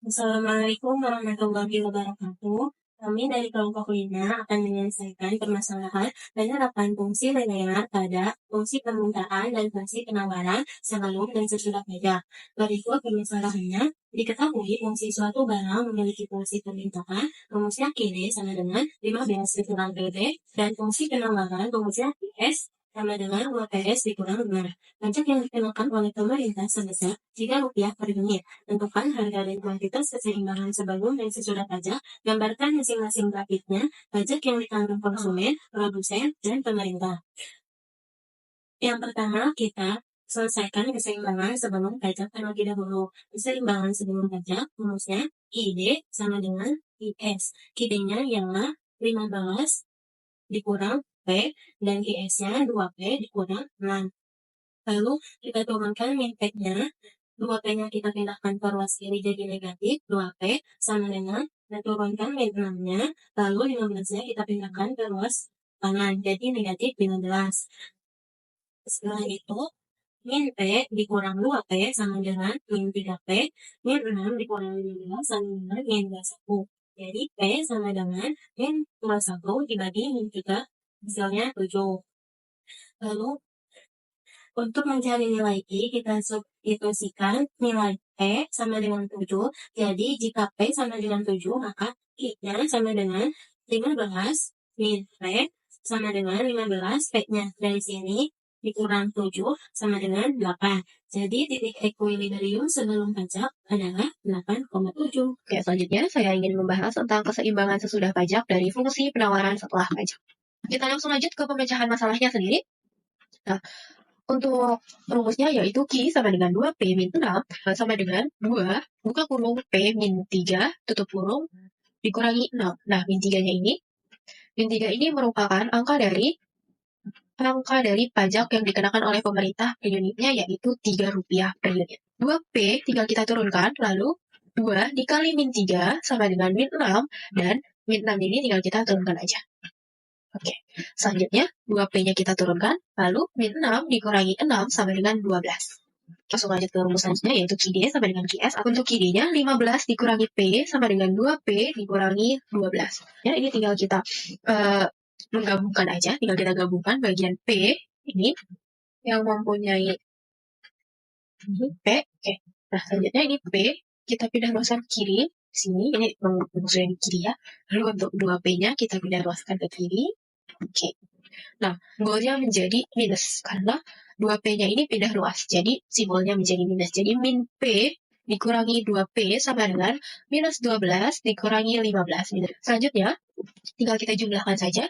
Assalamualaikum warahmatullahi wabarakatuh. Kami dari kelompok Lina akan menyelesaikan permasalahan penerapan fungsi linear pada fungsi permintaan dan fungsi penawaran sebelum dan sesudah pajak. Berikut permasalahannya. Diketahui fungsi suatu barang memiliki fungsi permintaan, rumusnya QD sama dengan 15 dikurang PB, dan fungsi penawaran rumusnya PS sama dengan 2PS dikurang 5. Pajak yang dikenakan oleh pemerintah sebesar Rp3 per unit. Tentukan harga dan kuantitas keseimbangan sebelum dan sesudah pajak. Gambarkan masing-masing grafiknya, pajak yang ditanggung konsumen, produsen, dan pemerintah. Yang pertama, kita selesaikan keseimbangan sebelum pajak terlebih dahulu. Keseimbangan sebelum pajak, rumusnya ID sama dengan IS. ID-nya ialah 15 dikurang P, dan IS-nya 2P dikurang 6. Lalu kita turunkan min P-nya. 2P-nya kita pindahkan ke ruas kiri jadi negatif, 2P sama dengan, kita turunkan min 6-nya, lalu 15-nya kita pindahkan ke ruas kanan, jadi negatif 15. Setelah itu, min P dikurang 2P sama dengan min 3P, min 6 dikurang 15 sama dengan min 21. Jadi P sama dengan min 21 dibagi min 3, hasilnya 7. Lalu, untuk mencari nilai I, kita substitusikan nilai P sama dengan 7. Jadi, jika P sama dengan 7, maka I-nya sama dengan 15 min P sama dengan 15 P-nya. Dari sini, dikurang 7 sama dengan 8. Jadi, titik ekuilibrium sebelum pajak adalah 8,7. Oke, selanjutnya saya ingin membahas tentang keseimbangan sesudah pajak dari fungsi penawaran setelah pajak. Kita langsung lanjut ke pemecahan masalahnya sendiri. Nah, untuk rumusnya yaitu Q sama dengan 2P min 6 sama dengan 2 buka kurung P min 3 tutup kurung dikurangi 6. Nah, min 3-nya ini, min 3 ini merupakan angka dari pajak yang dikenakan oleh pemerintah per unitnya yaitu Rp3 per unit. 2P tinggal kita turunkan, lalu 2 dikali min 3 sama dengan min 6, dan min 6 ini tinggal kita turunkan aja. Oke, selanjutnya 2P-nya kita turunkan, lalu min 6 dikurangi 6 sama dengan 12. Langsung lanjut ke rumus selanjutnya yaitu QD sama dengan QS. Untuk QD-nya 15 dikurangi P sama dengan 2P dikurangi 12. Ya, ini tinggal kita menggabungkan aja, tinggal kita gabungkan bagian P ini yang mempunyai P. Oke. Nah, selanjutnya ini P kita pindah ruaskan kiri sini, ini rumusnya di kiri ya. Lalu untuk 2P-nya kita pindah ruaskan ke kiri. Oke. Nah, golnya menjadi minus karena 2P-nya ini pindah ruas. Jadi simbolnya menjadi minus. Jadi min P dikurangi 2P sama dengan minus 12 dikurangi 15. Selanjutnya, tinggal kita jumlahkan saja.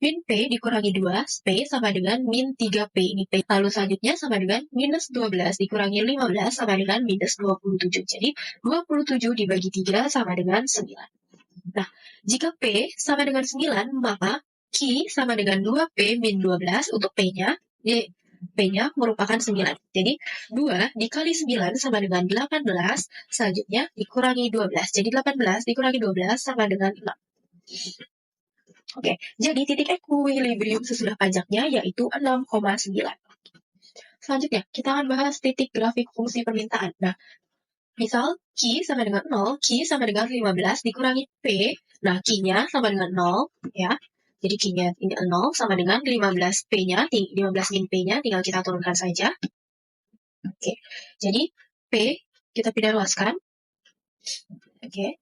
Min P dikurangi 2P sama dengan min 3P ini P. Lalu selanjutnya sama dengan minus 12 dikurangi 15 sama dengan minus 27. Jadi 27 dibagi 3 sama dengan 9. Nah, jika P sama dengan 9, maka Q sama dengan 2P min 12 untuk P-nya. P-nya merupakan 9. Jadi 2 dikali 9 sama dengan 18, selanjutnya dikurangi 12. Jadi 18 dikurangi 12 sama dengan 6. Oke, jadi titik ekuilibrium sesudah pajaknya yaitu 6,9. Selanjutnya, kita akan bahas titik grafik fungsi permintaan. Nah, misal Q sama dengan 0, Q sama dengan 15 dikurangi P. Nah, Q-nya sama dengan 0, ya. Jadi Q-nya ini 0 sama dengan 15 P-nya, 15 min P-nya tinggal kita turunkan saja. Oke, jadi P kita pindah luaskan. Oke,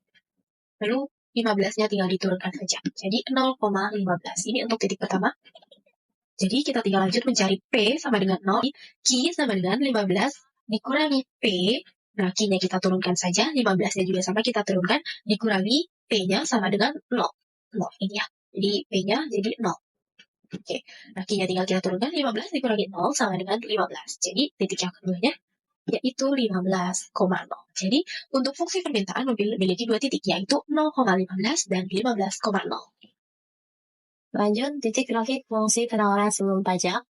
lalu 15-nya tinggal diturunkan saja. Jadi 0,15. Ini untuk titik pertama. Jadi kita tinggal lanjut mencari P sama dengan 0. Q sama dengan 15 dikurangi P. Nah, Q-nya kita turunkan saja. 15-nya juga sama kita turunkan. Dikurangi P-nya sama dengan 0. 0 ini ya. Jadi P-nya jadi 0. Oke. Nah, Q-nya tinggal kita turunkan. 15 dikurangi 0 sama dengan 15. Jadi titik yang keduanya yaitu 15,0. Jadi untuk fungsi permintaan memiliki dua titik yaitu 0,15 dan 15,0. Lanjut, titik grafik fungsi penawaran sebelum pajak.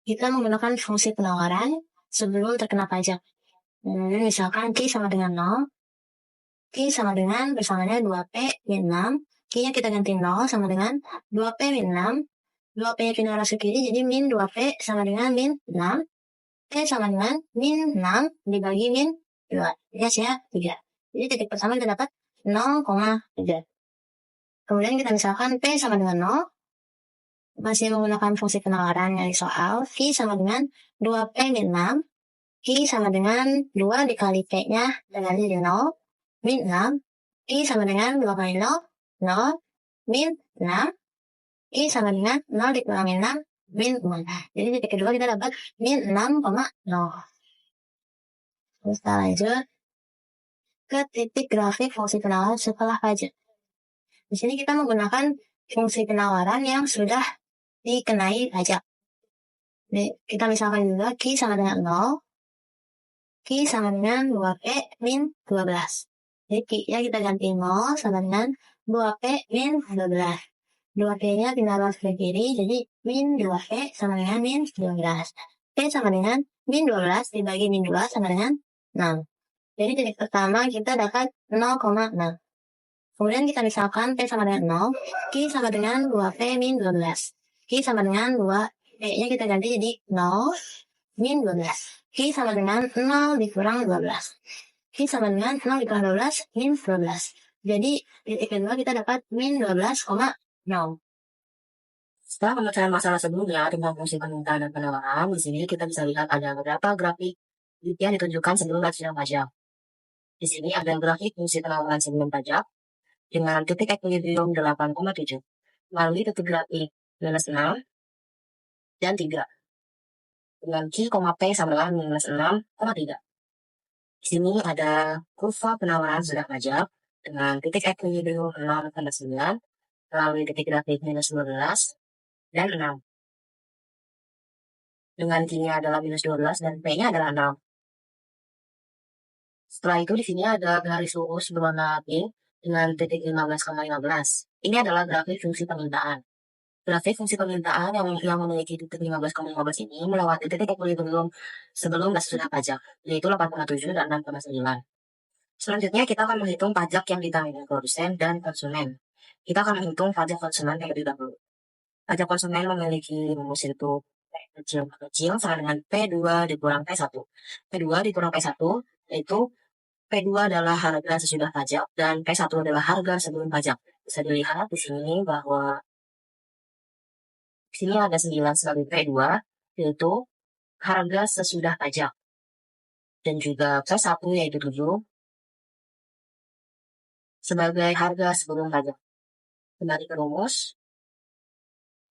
Kita menggunakan fungsi penawaran sebelum terkena pajak. Misalkan Q sama dengan 0, Q sama dengan bersamanya 2P min 6, Q-nya kita ganti 0 sama dengan 2P min 6, 2P-nya pindah arah ke kiri, jadi min 2P sama dengan min 6, P sama dengan min 6 dibagi min 2, ya 3. Jadi titik pertama kita dapat 0,3. Kemudian kita misalkan P sama dengan 0. Masih menggunakan fungsi penawaran dari soal. Q sama dengan 2P min 6. Q sama dengan 2 dikali P-nya dengan jadi 0. Min 6. Q sama dengan 2 kali 0. 0. Min 6. Q sama dengan 0 dikurangi 6. Min 6. Jadi titik kedua kita dapat min 6,0. Terus kita lanjut ke titik grafik fungsi penawaran setelah pajak. Di sini kita menggunakan fungsi penawaran yang sudah dikenai pajak. Kita misalkan juga Q sama dengan 0. Q sama dengan 2P min 12. Jadi Q-nya kita ganti 0 sama dengan 2P min 12. 2P-nya tinggal masuk ke kiri, jadi min 2P sama dengan min 12. P sama dengan min 12 dibagi min 2 sama dengan 6. Jadi titik pertama kita dapat 0,6. Kemudian kita misalkan P sama dengan 0, Q sama dengan 2P min 12. Q sama dengan 2, P-nya kita ganti jadi 0 min 12. Q sama dengan 0 dikurang 12. Q sama dengan 0 dikurang 12 min 12. Jadi titik kedua kita dapat min 12,0. Setelah pemecahan masalah sebelumnya tentang fungsi permintaan dan penawaran, di sini kita bisa lihat ada beberapa grafik yang ditunjukkan sebelum dan sesudah pajak. Di sini ada grafik fungsi penawaran sebelum pajak dengan titik equilibrium 8,7, melalui titik grafik minus 6 dan 3, dengan Q, P sama dengan minus 6,3. Di sini ada kurva penawaran sudah pajak dengan titik equilibrium 0,9, melalui titik grafik minus 12 dan 6. Dengan Q-nya adalah minus 12 dan P-nya adalah 6. Setelah itu di sini ada garis lurus berwarna pink dengan titik 15,15. Ini adalah grafik fungsi permintaan. Grafik fungsi permintaan yang memiliki titik 15,15 ini melewati titik equilibrium sebelum dan sesudah pajak, yaitu 8,7 dan 6,9. Selanjutnya kita akan menghitung pajak yang ditanggung produsen dan konsumen. Kita akan menghitung pajak konsumen terlebih dahulu. Pajak konsumen memiliki rumus yaitu P kecil sama dengan P2 dikurang P1. P2 dikurang P1 yaitu P2 adalah harga sesudah pajak dan P1 adalah harga sebelum pajak. Bisa dilihat di sini bahwa di sini ada 9 sebagai P2 yaitu harga sesudah pajak. Dan juga P1 yaitu 7 sebagai harga sebelum pajak. Kembali ke rumus.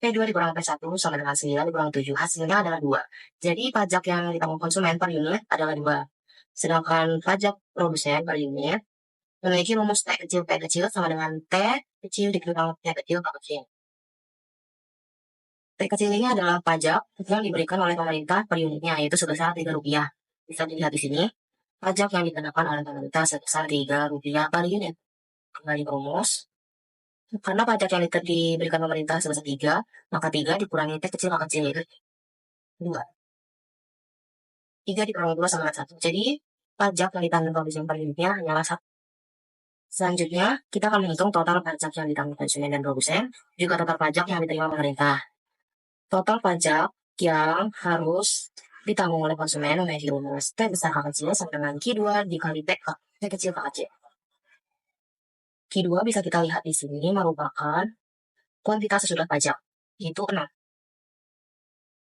P2 dikurang P1 sama dengan 9 dikurang 7. Hasilnya adalah 2. Jadi pajak yang ditanggung konsumen per unit adalah 2. Sedangkan pajak produsen per unit memiliki rumus T kecil sama dengan T kecil dikurang T kecil P kecil. T kecil ini adalah pajak yang diberikan oleh pemerintah per unitnya, yaitu sebesar Rp3. Bisa dilihat di sini, pajak yang dikenakan oleh pemerintah sebesar Rp3 per unit. Kembali ke rumus. Karena pajak yang diberikan pemerintah sebesar 3, maka 3 dikurangi T kecil K kecil yaitu 2. 3 dikurangi 2 sama dengan 1. Jadi, pajak yang ditanggung produsen per unitnya hanyalah 1. Selanjutnya, kita akan menghitung total pajak yang ditanggung konsumen dan produsen, juga total pajak yang diterima pemerintah. Total pajak yang harus ditanggung oleh konsumen memiliki rumus T besar K kecil sama dengan Q2 dikali T kecil K kecil. Q2 bisa kita lihat di sini merupakan kuantitas sesudah pajak, yaitu 6.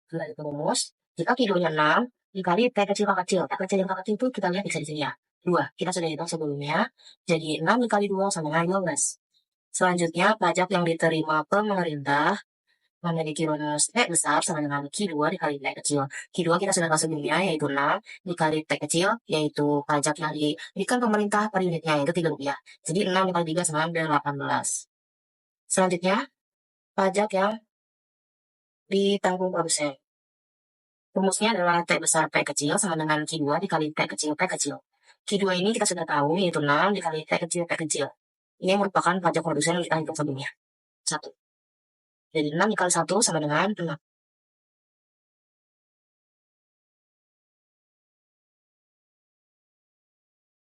Kembali ke rumus, jika Q2-nya 6 dikali T kecil K kecil. T kecil yang K kecil itu kita lihat bisa di sini ya. 2. Kita sudah hitung sebelumnya. Jadi 6 dikali 2 sama dengan 12. Selanjutnya, pajak yang diterima pemerintah memiliki rumus T besar sama dengan Q2 dikali T kecil. Q2 kita sudah tahu sebelumnya yaitu 6 dikali T kecil, yaitu pajak yang diberikan pemerintah per unitnya yaitu Rp3. Jadi 6 dikali 3 sama dengan 18. Selanjutnya, pajak yang ditanggung produsen. Rumusnya adalah T besar P kecil sama dengan Q2 dikali T kecil P kecil. Q2 ini kita sudah tahu yaitu 6 dikali T kecil P kecil. Ini merupakan pajak produsen yang kita hitung sebelumnya. 1. Jadi 6 dikali 1 sama dengan 6.